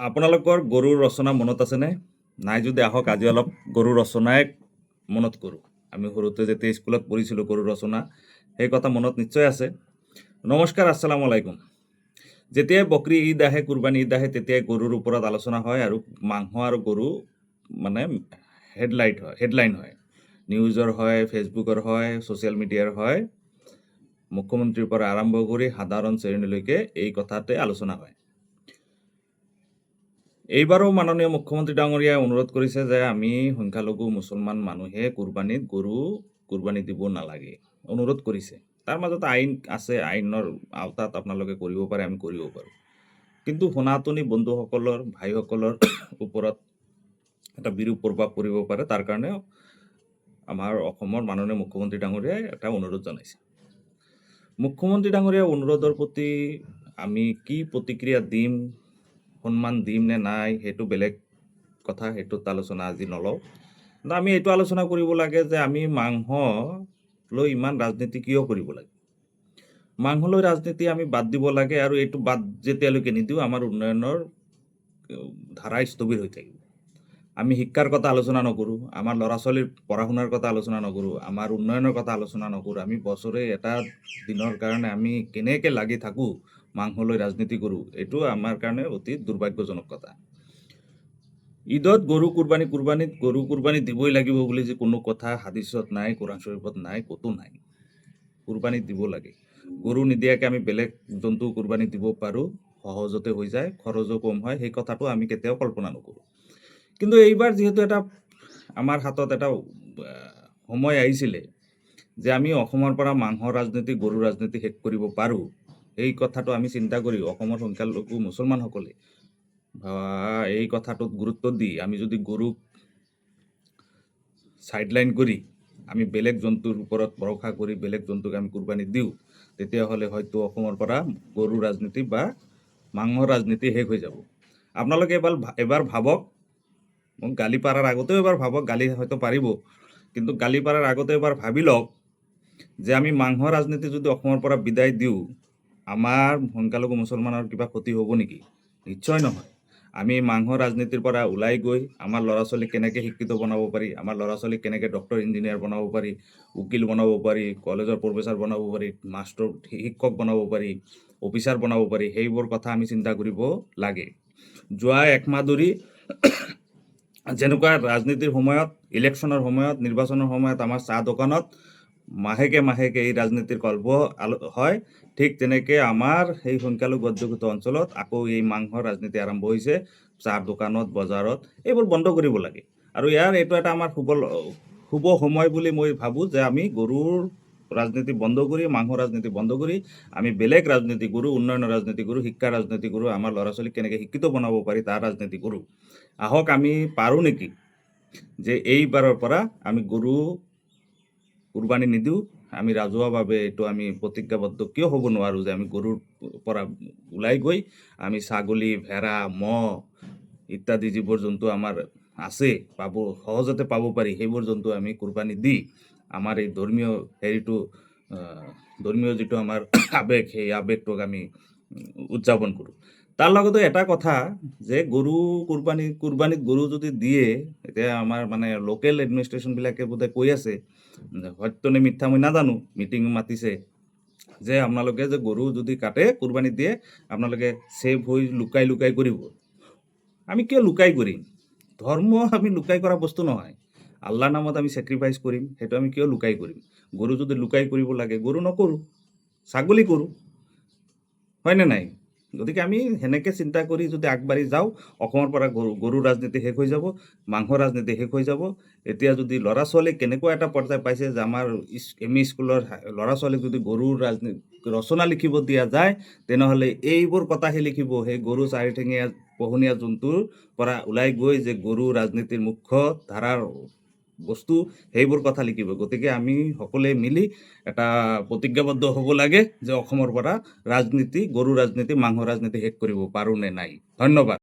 আপোনালোকৰ গৰুৰ ৰচনা মনত আছেনে? নাই যদি আহক আজি অলপ গৰুৰ ৰচনাই মনত কৰোঁ। আমি সৰুতে যেতিয়া স্কুলত পঢ়িছিলোঁ গৰুৰ ৰচনা, সেই কথা মনত নিশ্চয় আছে। নমস্কাৰ, আসসালামু আলাইকুম। যেতিয়াই বকৰি ঈদ আহে, কুৰবানী ঈদ আহে, তেতিয়াই গৰুৰ ওপৰত আলোচনা হয় আৰু মাংস আৰু গৰু মানে হেডলাইন হয়। নিউজৰ হয়, ফেচবুকৰ হয়, ছ'চিয়েল মিডিয়াৰ হয়। মুখ্যমন্ত্ৰীৰ পৰা আৰম্ভ কৰি সাধাৰণ শ্ৰেণীলৈকে এই কথাতে আলোচনা হয়। এইবাৰো মাননীয় মুখ্যমন্ত্ৰী ডাঙৰীয়াই অনুৰোধ কৰিছে যে আমি সংখ্যালঘু মুছলমান মানুহে কুৰবানী দিব নালাগে, অনুৰোধ কৰিছে। তাৰ মাজত আইন আছে, আইনৰ আওতাত আপোনালোকে কৰিব পাৰে, আমি কৰিব পাৰোঁ। কিন্তু সনাতনী বন্ধুসকলৰ, ভাইসকলৰ ওপৰত এটা বিৰূপ প্ৰভাৱ পৰিব পাৰে, তাৰ কাৰণে আমাৰ অসমৰ মাননীয় মুখ্যমন্ত্ৰী ডাঙৰীয়াই এটা অনুৰোধ জনাইছে। মুখ্যমন্ত্ৰী ডাঙৰীয়াৰ অনুৰোধৰ প্ৰতি আমি কি প্ৰতিক্ৰিয়া দিম, সন্মান দিম নে নাই, সেইটো বেলেগ কথা, সেইটোত আলোচনা আজি নলওঁ। কিন্তু আমি এইটো আলোচনা কৰিব লাগে যে আমি মাংস লৈ ইমান ৰাজনীতি কিয় কৰিব লাগে। মাংস লৈ ৰাজনীতি আমি বাদ দিব লাগে, আৰু এইটো বাদ যেতিয়ালৈকে নিদিওঁ আমাৰ উন্নয়নৰ ধাৰা স্থবিৰ হৈ থাকিব। আমি শিক্ষাৰ কথা আলোচনা নকৰোঁ, আমাৰ ল'ৰা ছোৱালীৰ পঢ়া শুনাৰ কথা আলোচনা নকৰোঁ, আমাৰ উন্নয়নৰ কথা আলোচনা নকৰোঁ। আমি বছৰে এটা দিনৰ কাৰণে আমি কেনেকৈ লাগি থাকোঁ, মাংস লৈ ৰাজনীতি কৰোঁ। এইটো আমাৰ কাৰণে অতি দুৰ্ভাগ্যজনক কথা। ঈদত কুৰবানীত গৰু কুৰবানী দিবই লাগিব বুলি যে কোনো কথা হাদিছত নাই, কোৰাণ শৰীফত নাই, ক'তো নাই। কুৰবানী দিব লাগে। গৰু নিদিয়াকৈ আমি বেলেগ জন্তু কুৰবানী দিব পাৰোঁ, সহজতে হৈ যায়, খৰচো কম হয়, সেই কথাটো আমি কেতিয়াও কল্পনা নকৰোঁ। কিন্তু এইবাৰ যিহেতু আমাৰ হাতত এটা সময় আহিছিলে যে আমি অসমৰ পৰা মাংস ৰাজনীতি, গৰু ৰাজনীতি শেষ কৰিব পাৰোঁ, এই কথাটো আমি চিন্তা কৰি অসমৰ সংখ্যালঘু মুছলমানসকলে এই কথাটোত গুৰুত্ব দি আমি যদি গৰুক চাইডলাইন কৰি আমি বেলেগ জন্তুৰ ওপৰত ভৰসা কৰি বেলেগ জন্তুক আমি কুৰবানী দিওঁ, তেতিয়াহ'লে হয়তো অসমৰ পৰা গৰু ৰাজনীতি বা মাংস ৰাজনীতি শেষ হৈ যাব। আপোনালোকে এবাৰ ভাবক, মোক গালি পাৰাৰ আগতেও এবাৰ ভাবক, গালি হয়তো পাৰিব, কিন্তু গালি পাৰাৰ আগতে এবাৰ ভাবি লওক যে আমি মাংস ৰাজনীতি যদি অসমৰ পৰা বিদায় দিওঁ, আমাৰ সংখ্যালঘু মুছলমানৰ কিবা ক্ষতি হ'ব নেকি? নিশ্চয় নহয়। আমি মাংস ৰাজনীতিৰ পৰা ওলাই গৈ আমাৰ ল'ৰা ছোৱালীক কেনেকৈ শিক্ষিত বনাব পাৰি, আমাৰ ল'ৰা ছোৱালীক কেনেকৈ ডক্টৰ ইঞ্জিনিয়াৰ বনাব পাৰি, উকিল বনাব পাৰি, কলেজৰ প্ৰফেচাৰ বনাব পাৰি, শিক্ষক বনাব পাৰি, অফিচাৰ বনাব পাৰি, সেইবোৰ কথা আমি চিন্তা কৰিব লাগে। যোৱা একমাহ ধৰি যেনেকুৱা ৰাজনীতিৰ সময়ত, ইলেকশ্যনৰ সময়ত, নিৰ্বাচনৰ সময়ত আমাৰ চাহ দোকানত মাহেকে এই ৰাজনীতিৰ কল্প হয়, ঠিক তেনেকৈ আমাৰ সেই সংখ্যালঘু অধ্যুষিত অঞ্চলত আকৌ এই মাংস ৰাজনীতি আৰম্ভ হৈছে। চাহ দোকানত, বজাৰত, এইবোৰ বন্ধ কৰিব লাগে। আৰু এইটো এটা আমাৰ শুভ সময় বুলি মই ভাবোঁ যে আমি গৰুৰ ৰাজনীতি বন্ধ কৰি, মাংস ৰাজনীতি বন্ধ কৰি আমি বেলেগ ৰাজনীতি কৰোঁ, উন্নয়নৰ ৰাজনীতি কৰোঁ, শিক্ষাৰ ৰাজনীতি কৰোঁ, আমাৰ ল'ৰা ছোৱালীক কেনেকৈ শিক্ষিত বনাব পাৰি তাৰ ৰাজনীতি কৰোঁ। আহক, আমি পাৰোঁ নেকি যে এইবাৰৰ পৰা আমি গৰু কুৰবানী নিদিওঁ। আমি ৰাজহুৱাভাৱে এইটো আমি প্ৰতিজ্ঞাবদ্ধ কিয় হ'ব নোৱাৰোঁ যে আমি গৰুৰ পৰা ওলাই গৈ আমি ছাগলী, ভেড়া, ম'হ ইত্যাদি যিবোৰ জন্তু আমাৰ আছে, সহজতে পাব পাৰি, সেইবোৰ জন্তু আমি কুৰবানী দি আমাৰ এই ধৰ্মীয় যিটো আমাৰ আৱেগ, সেই আৱেগটোক আমি উদযাপন কৰোঁ। তাৰ লগতে এটা কথা যে কুৰবানীত গৰু যদি দিয়ে, এতিয়া আমাৰ মানে লোকেল এডমিনিষ্ট্ৰেশ্যনবিলাকে বোধহয় কৈ আছে, সত্য নে মিথ্যা মই নাজানো, মিটিং মাতিছে যে আপোনালোকে যে গৰু যদি কাটে, কুৰবানী দিয়ে, আপোনালোকে ছেভ হৈ লুকাই কৰিব। আমি কিয় লুকাই কৰিম? ধৰ্ম আমি লুকাই কৰা বস্তু নহয়। আল্লাহৰ নামত আমি ছেক্ৰিফাইচ কৰিম, সেইটো আমি কিয় লুকাই কৰিম? গৰু যদি লুকাই কৰিব লাগে, গৰু নকৰোঁ, ছাগলী কৰোঁ, হয়নে নাই? গতিকে আমি সেনেকৈ চিন্তা কৰি যদি আগবাঢ়ি যাওঁ, অসমৰ পৰা গৰু ৰাজনীতি শেষ হৈ যাব, মাংস ৰাজনীতি শেষ হৈ যাব। এতিয়া যদি ল'ৰা ছোৱালীক কেনেকুৱা এটা পৰ্যায় পাইছে যে আমাৰ ME স্কুলৰ ল'ৰা ছোৱালীক যদি গৰুৰ ৰচনা লিখিব দিয়া যায়, তেনেহ'লে এইবোৰ কথাহে লিখিব, সেই গৰু চাৰিঠেঙীয়া পোহনীয়া জন্তুৰ পৰা ওলাই গৈ যে গৰু ৰাজনীতিৰ মুখ্য ধাৰাৰ বস্তু, সেইবোৰ কথা লিখিব। গতিকে আমি সকলোৱে মিলি এটা প্ৰতিজ্ঞাবদ্ধ হ'ব লাগে যে অসমৰ পৰা গৰু ৰাজনীতি, মাংস ৰাজনীতি শেষ কৰিব পাৰোঁ নে নাই। ধন্যবাদ।